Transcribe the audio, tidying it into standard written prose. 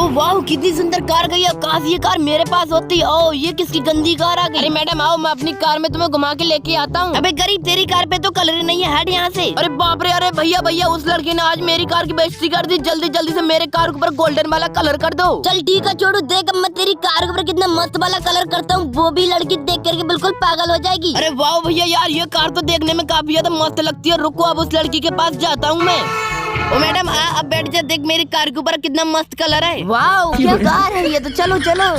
ओ वाह, कितनी सुंदर कार गई है। काश ये कार मेरे पास होती। ओ ये किसकी गंदी कार आ गई। अरे मैडम आओ, मैं अपनी कार में तुम्हें घुमा के लेके आता हूँ। अबे गरीब, तेरी कार पे तो कलर ही नहीं है, हट यहाँ से। अरे बाप रे, अरे भैया भैया, उस लड़की ने आज मेरी कार की बेइज्जती कर दी। जल्दी जल्दी से मेरे कार के ऊपर गोल्डन वाला कलर कर दो। चल ठीक है छोड़ू, देख अब मैं तेरी कार के ऊपर कितना मस्त वाला कलर करता हूँ। वो भी लड़की देख करके बिल्कुल पागल हो जाएगी। अरे वाह भैया यार, ये कार तो देखने में काफी ज्यादा मस्त लगती है। रुको अब उस लड़की के पास जाता हूँ मैं। ओ मैडम अब बैठ जा, देख मेरी कार के ऊपर कितना मस्त कलर है। वाह क्या कार है ये तो, चलो चलो।